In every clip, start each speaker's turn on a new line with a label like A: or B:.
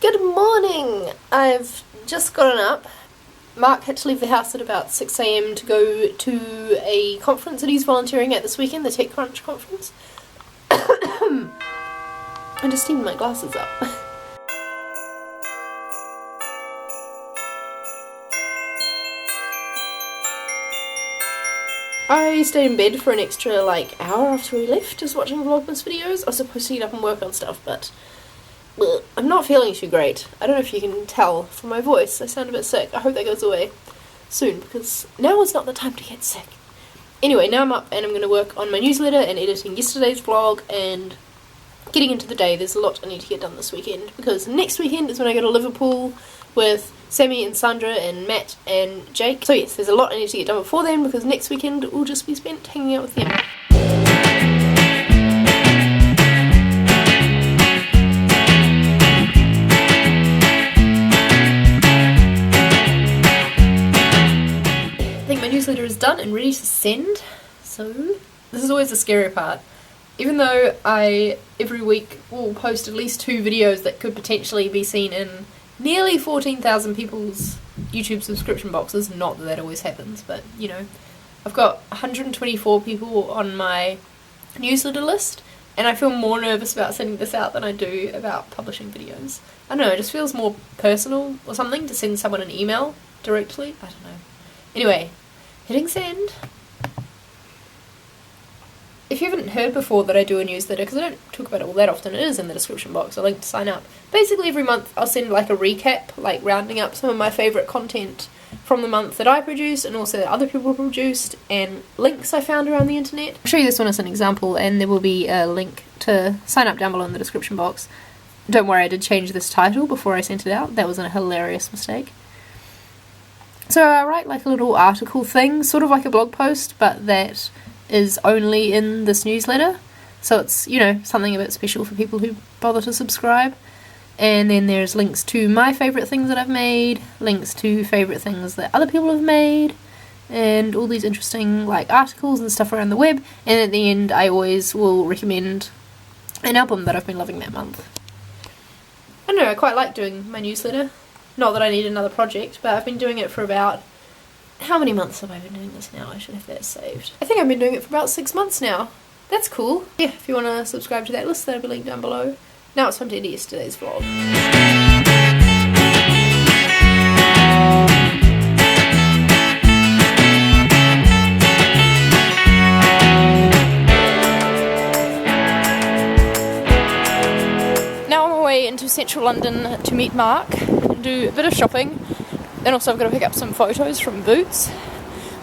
A: Good morning! I've just gotten up. Mark had to leave the house at about 6 AM to go to a conference that he's volunteering at this weekend, the TechCrunch conference. I just steamed my glasses up. I stayed in bed for an extra hour after we left, just watching Vlogmas videos. I was supposed to get up and work on stuff, but I'm not feeling too great. I don't know if you can tell from my voice. I sound a bit sick. I hope that goes away soon, because now is not the time to get sick. Anyway, now I'm up and I'm going to work on my newsletter and editing yesterday's vlog and getting into the day. There's a lot I need to get done this weekend, because next weekend is when I go to Liverpool with Sammy and Sandra and Matt and Jake. So yes, there's a lot I need to get done before then, because next weekend will just be spent hanging out with them. I think my newsletter is done and ready to send, so this is always the scary part. Even though I, every week, will post at least 2 videos that could potentially be seen in nearly 14,000 people's YouTube subscription boxes, not that that always happens, but, you know, I've got 124 people on my newsletter list, and I feel more nervous about sending this out than I do about publishing videos. I don't know, it just feels more personal or something to send someone an email directly. I don't know. Anyway, hitting send. If you haven't heard before that I do a newsletter, because I don't talk about it all that often, it is in the description box, a link to sign up. Basically every month I'll send like a recap, like rounding up some of my favourite content from the month that I produced and also that other people produced, and links I found around the internet. I'll show you this one as an example, and there will be a link to sign up down below in the description box. Don't worry, I did change this title before I sent it out. That was a hilarious mistake. So I write like a little article thing, sort of like a blog post, but that is only in this newsletter, so it's, you know, something a bit special for people who bother to subscribe. And then there's links to my favourite things that I've made, links to favourite things that other people have made, and all these interesting like articles and stuff around the web. And at the end I always will recommend an album that I've been loving that month. I don't know, I quite like doing my newsletter. Not that I need another project, but I've been doing it for about... How many months have I been doing this now? I should have that saved. I think I've been doing it for about 6 months now. That's cool. Yeah, if you want to subscribe to that list, that'll be linked down below. Now it's time to edit yesterday's vlog. Now I'm on my way into central London to meet Mark and do a bit of shopping. And also I've got to pick up some photos from Boots.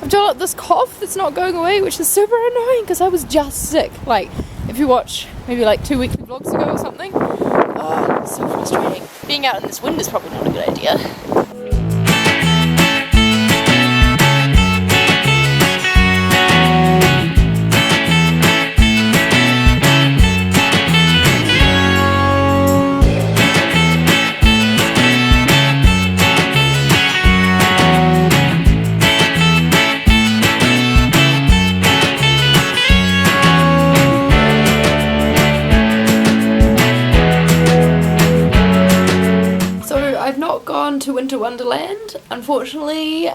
A: I've developed this cough that's not going away, which is super annoying because I was just sick. Like, if you watch maybe like 2 weekly vlogs ago or something. Oh, it's so frustrating. Being out in this wind is probably not a good idea. To Winter Wonderland. Unfortunately,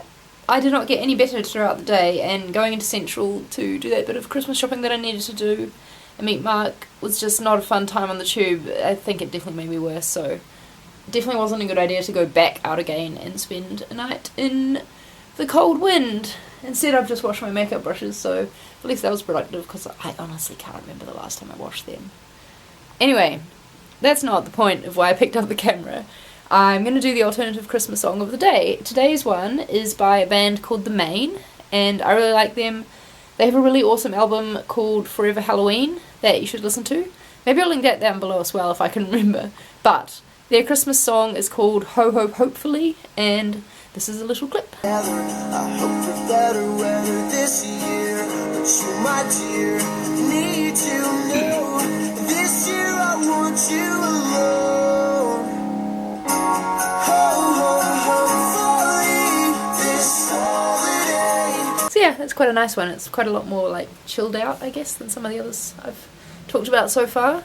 A: I did not get any better throughout the day, and going into Central to do that bit of Christmas shopping that I needed to do and meet Mark was just not a fun time on the tube. I think it definitely made me worse, so it definitely wasn't a good idea to go back out again and spend a night in the cold wind. Instead I've just washed my makeup brushes, so at least that was productive, because I honestly can't remember the last time I washed them. Anyway, that's not the point of why I picked up the camera. I'm going to do the alternative Christmas song of the day. Today's one is by a band called the Maine, and I really like them. They have a really awesome album called Forever Halloween that you should listen to. Maybe I'll link that down below as well if I can remember. But their Christmas song is called Ho Ho Hopefully, and this is a little clip.
B: I hope for better weather this year, but you, my dear, need to know this year I want you alone.
A: So yeah, it's quite a nice one. It's quite a lot more like chilled out, I guess, than some of the others I've talked about so far.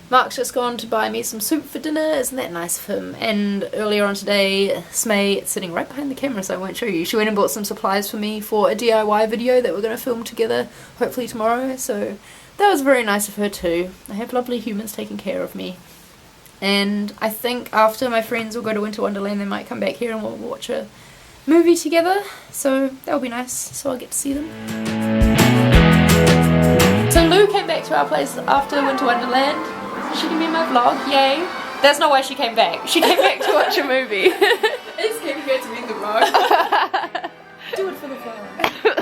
A: Mark's just gone to buy me some soup for dinner, isn't that nice of him? And earlier on today, Smay, sitting right behind the camera so I won't show you, she went and bought some supplies for me for a DIY video that we're going to film together, hopefully tomorrow, so that was very nice of her too. I have lovely humans taking care of me. And I think after my friends will go to Winter Wonderland, they might come back here and we'll watch a movie together, so that'll be nice, so I'll get to see them. So Lou came back to our place after Winter Wonderland. She can be in my vlog, yay. That's not why she came back. She came back to watch a movie.
C: It's came here to be in the vlog.
A: Do it for the vlog.